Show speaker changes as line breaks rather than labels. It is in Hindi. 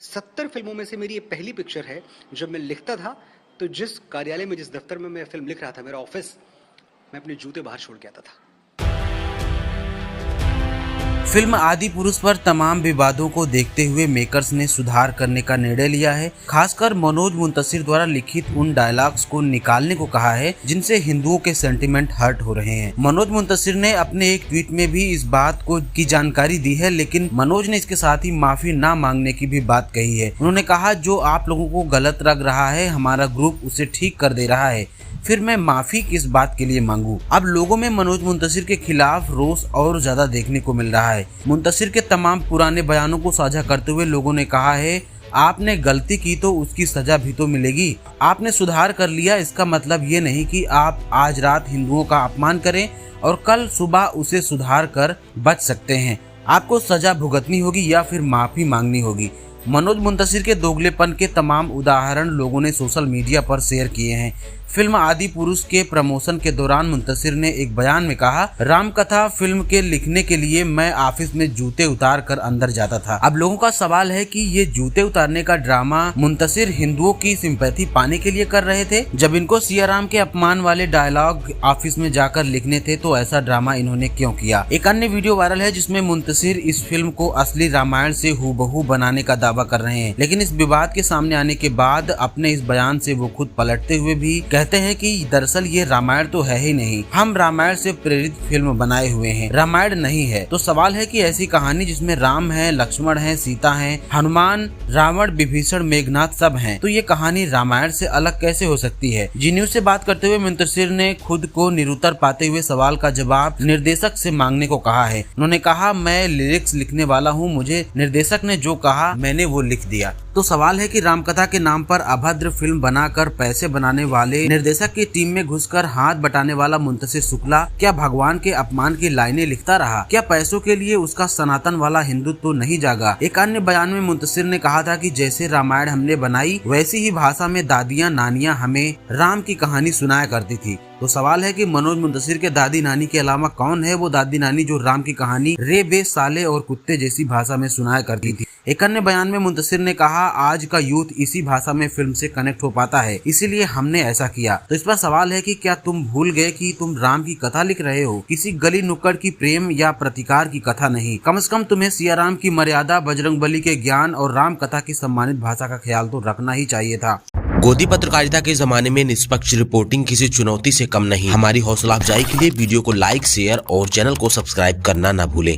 70 फिल्मों में से मेरी ये पहली पिक्चर है। जब मैं लिखता था तो जिस कार्यालय में, जिस दफ्तर में मैं फिल्म लिख रहा था, मेरा ऑफिस, मैं अपने जूते बाहर छोड़ के आता था।
फिल्म आदि पुरुष पर तमाम विवादों को देखते हुए मेकर्स ने सुधार करने का निर्णय लिया है। खासकर मनोज मुंतशिर द्वारा लिखित उन डायलॉग्स को निकालने को कहा है जिनसे हिंदुओं के सेंटिमेंट हर्ट हो रहे हैं। मनोज मुंतशिर ने अपने एक ट्वीट में भी इस बात की जानकारी दी है, लेकिन मनोज ने इसके साथ ही माफी ना मांगने की भी बात कही है। उन्होंने कहा, जो आप लोगों को गलत लग रहा है, हमारा ग्रुप उसे ठीक कर दे रहा है, फिर मैं माफी किस बात के लिए मांगू। अब लोगों में मनोज मुंतशिर के खिलाफ रोष और ज्यादा देखने को मिल रहा है। मुंतशिर के तमाम पुराने बयानों को साझा करते हुए लोगों ने कहा है, आपने गलती की तो उसकी सजा भी तो मिलेगी। आपने सुधार कर लिया, इसका मतलब ये नहीं कि आप आज रात हिंदुओं का अपमान करें और कल सुबह उसे सुधार कर बच सकते हैं। आपको सजा भुगतनी होगी या फिर माफी मांगनी होगी। मनोज मुंतशिर के दोगलेपन के तमाम उदाहरण लोगों ने सोशल मीडिया पर शेयर किए हैं। फिल्म आदि पुरुष के प्रमोशन के दौरान मुंतशिर ने एक बयान में कहा, रामकथा फिल्म के लिखने के लिए मैं ऑफिस में जूते उतार कर अंदर जाता था। अब लोगों का सवाल है कि ये जूते उतारने का ड्रामा मुंतशिर हिंदुओं की सिंपैथी पाने के लिए कर रहे थे। जब इनको सिया राम के अपमान वाले डायलॉग ऑफिस में जाकर लिखने थे तो ऐसा ड्रामा इन्होंने क्यों किया। एक अन्य वीडियो वायरल है जिसमें मुंतशिर इस फिल्म को असली रामायण से हूबहू बनाने का दावा कर रहे हैं, लेकिन इस विवाद के सामने आने के बाद अपने इस बयान से वो खुद पलटते हुए भी कहते हैं कि दरअसल ये रामायण तो है ही नहीं, हम रामायण से प्रेरित फिल्म बनाए हुए हैं, रामायण नहीं है। तो सवाल है कि ऐसी कहानी जिसमें राम है, लक्ष्मण है, सीता है, हनुमान, रावण, विभीषण, मेघनाथ सब हैं, तो ये कहानी रामायण से अलग कैसे हो सकती है। जी न्यूज से बात करते हुए मुंतशिर ने खुद को निरुत्तर पाते हुए सवाल का जवाब निर्देशक से मांगने को कहा है। उन्होंने कहा, मैं लिरिक्स लिखने वाला हूँ, मुझे निर्देशक ने जो कहा मैंने वो लिख दिया। तो सवाल है कि रामकथा के नाम पर अभद्र फिल्म बनाकर पैसे बनाने वाले निर्देशक की टीम में घुसकर हाथ बटाने वाला मुंतशिर शुक्ला क्या भगवान के अपमान की लाइनें लिखता रहा? क्या पैसों के लिए उसका सनातन वाला हिंदुत्व तो नहीं जागा? एक अन्य बयान में मुंतशिर ने कहा था कि जैसे रामायण हमने बनाई वैसी ही भाषा में दादियां नानियां हमें राम की कहानी सुनाया करती थी। तो सवाल है कि मनोज मुंतशिर के दादी नानी के अलावा कौन है वो दादी नानी जो राम की कहानी रे बे साले और कुत्ते जैसी भाषा में सुनाया करती थी। एक अन्य बयान में मुंतशिर ने कहा, आज का यूथ इसी भाषा में फिल्म से कनेक्ट हो पाता है, इसीलिए हमने ऐसा किया। तो इस पर सवाल है कि क्या तुम भूल गए कि तुम राम की कथा लिख रहे हो, किसी गली नुक्कड़ की प्रेम या प्रतिकार की कथा नहीं। कम से कम तुम्हें सिया राम की मर्यादा, बजरंगबली के ज्ञान और राम कथा की सम्मानित भाषा का ख्याल तो रखना ही चाहिए था।
गोदी पत्रकारिता के जमाने में निष्पक्ष रिपोर्टिंग किसी चुनौती से कम नहीं। हमारी हौसला अफजाई के लिए वीडियो को लाइक, शेयर और चैनल को सब्सक्राइब करना न भूलें।